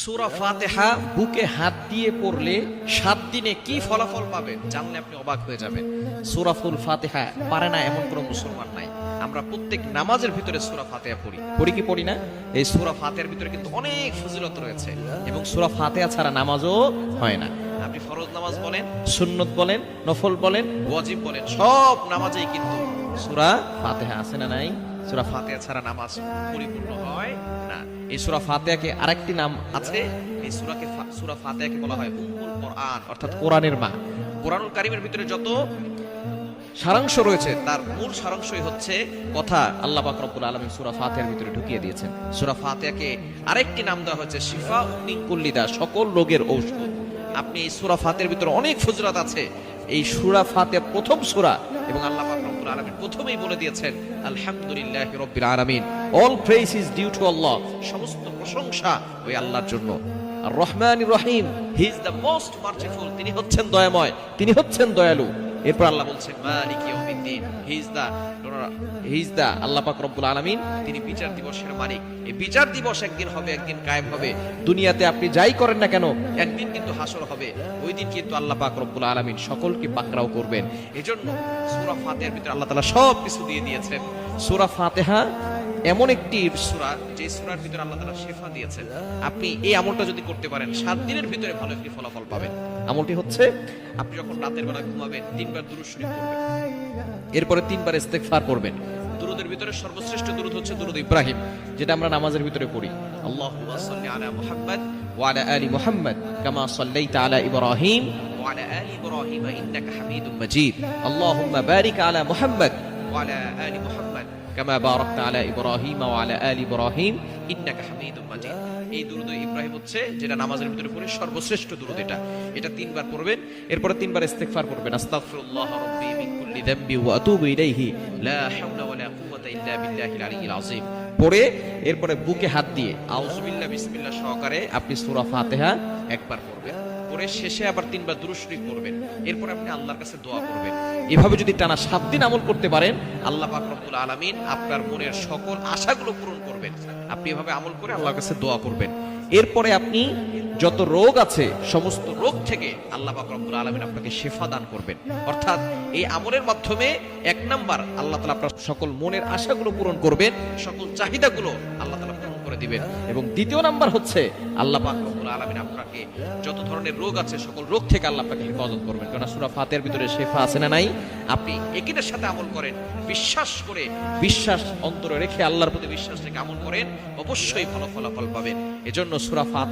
সূরা ফাতিহা বুকে হাত দিয়ে পড়লে 7 দিনে কি ফলাফল পাবেন জানলে আপনি অবাক হয়ে যাবেন। সূরাতুল ফাতিহা পারে না এমন কোনো মুসলমান নাই। আমরা প্রত্যেক নামাজের ভিতরে সূরা ফাতিহা পড়ি কি পড়ি না? এই সূরা ফাতিহার ভিতরে কিন্তু অনেক ফজিলত রয়েছে এবং সূরা ফাতিহা ছাড়া নামাজও হয় না। আপনি ফরজ নামাজ বলেন, সুন্নত বলেন, নফল বলেন, ওয়াজিব বলেন, সব নামাজেই কিন্তু সূরা ফাতিহা আছে না নাই? সূরা ফাতিহা ছাড়া নামাজ পরিপূর্ণ হয় না। এই সূরা ফাতিহাকে আরেকটি নাম আছে, এই সূরা ফাতিহাকে বলা হয় উম্মুল কোরআন, অর্থাৎ কোরআনের মা। কোরআনুল কারীমের ভিতরে যত সারাংশ রয়েছে তার মূল সারাংশই হচ্ছে কথা আল্লাহ পাক রব্বুল আলামিন সূরা ফাতিহার ভিতরে ঢুকিয়ে দিয়েছেন। সূরা ফাতিহাকে আরেকটি নাম দেওয়া হয়েছে শিফাউন মিন কুল্লি দা, সকল রোগের ঔষধ। আপনি এই সূরা ফাতিহার ভিতরে অনেক ফজিলত আছে। এই সূরা ফাতিহা প্রথম সূরা এবং আল্লাহ পাক রব্বুল আলামিন প্রথমেই বলে দিয়েছেন আলহামদুলিল্লাহি রাব্বিল আলামিন, all praise is due to Allah, সমস্ত প্রশংসা ওই আল্লাহর জন্য। আর রহমানির রহিম, he is the most merciful, তিনি হচ্ছেন দয়াময়, তিনি হচ্ছেন দয়ালু। এরপর আল্লাহ বলছেন মালিক ইয়াউমিদ্দিন, হি ইজ দা আল্লাহ পাক রব্বুল আলামিন, তিনি বিচার দিবসের মালিক। এই বিচার দিবস একদিন হবে, একদিন কায়েম হবে। দুনিয়াতে আপনি যাই করেন না কেন একদিন কিন্তু হাসর হবে। ওই দিন কিন্তু আল্লাহ পাক রব্বুল আলামিন সকলকে পাকড়াও করবেন। এজন্য সূরা ফাতিহার ভিতরে আল্লাহ তাআলা সব কিছু দিয়ে দিয়েছেন। সূরা ফাতিহা এমন একটি সূরা যে সূরার ভিতরে আল্লাহ তাআলা শিফা দিয়েছেন। আপনি এই আমলটা যদি করতে পারেন 7 দিনের ভিতরে ভালো একটি ফলাফল পাবেন। আমলটি হচ্ছে আপনি যখন রাতের বেলা ঘুমাবেন 3 বার দুরূদ শরীফ পড়বেন, এরপরে 3 বার ইস্তেগফার পড়বেন। দুরূদের ভিতরে সর্বশ্রেষ্ঠ দুরূদ হচ্ছে দুরূদ ইব্রাহিম, যেটা আমরা নামাজের ভিতরে পড়ি। আল্লাহুম্মা সাল্লি আলা মুহাম্মাদ ওয়া আলা আলি মুহাম্মাদ কামা সাল্লাইতা আলা ইব্রাহিম ওয়া আলা আলি ইব্রাহিম ইন্নাকা হামিদুম মাজিদ। আল্লাহুম্মা বারিক আলা মুহাম্মাদ ওয়া আলা আলি মুহাম্মাদ কামা বারাকতা আলা ইব্রাহিম ওয়া আলা আলি ইব্রাহিম ইন্নাকা হামিদুম মাজিদ। এই দুরূদ ইব্রাহিম হচ্ছে যেটা নামাজের ভিতরে পড়ে সর্বশ্রেষ্ঠ দুরূদ। এটা 3 বার পড়বেন, এরপরে 3 বার ইস্তেগফার পড়বেন। আস্তাগফিরুল্লাহ রাব্বি মিন কুল্লি যামবি ওয়া আতুবু ইলাইহি লা হাওলা ওয়া লা কুওয়াতা ইল্লা বিল্লাহিল আলিয়্যিল আযীম পড়ে এরপরে বুকে হাত দিয়ে আউযুবিল্লাহ বিসমিল্লাহ সহকারে আপনি সূরা ফাতিহা একবার পড়বেন, পড়ে শেষে আবার 3 বার দুরূদ শরীফ পড়বেন। এরপর আপনি আল্লাহর কাছে দোয়া করবেন। এভাবে যদি টানা 7 দিন আমল করতে পারেন আল্লাহ পাক রব্বুল আলামিন আপনার মনের সকল আশাগুলো পূরণ করবেন। আপনি এভাবে আমল করে আল্লাহর কাছে দোয়া করবেন। এরপরে আপনি যত রোগ আছে সমস্ত রোগ থেকে আল্লাহ পাক রব্বুল আলামিন আপনাকে শিফা দান করবেন। অর্থাৎ এই আমলের মাধ্যমে 1 নাম্বার আল্লাহ তাআলা আপনার সকল মনের আশাগুলো পূরণ করবেন, সকল চাহিদাগুলো আল্লাহ তাআলা পূরণ করে দিবেন। এবং দ্বিতীয় নাম্বার হচ্ছে আল্লাহ পাক রব্বুল আলামিন আপনাকে যত ধরনের রোগ আছে সকল রোগ থেকে আল্লাহ আপনাকে হেফাজত করবেন। কারণ সূরা ফাতিহার ভিতরে শিফা আছে না নাই? আপনি একিনের সাথে আমল করেন, বিশ্বাস করে, বিশ্বাস অন্তরে রেখে আল্লাহর প্রতি বিশ্বাস রেখে আমল করেন, অবশ্যই ভালো ফলাফল পাবেন। এজন্য সূরা ফাতিহা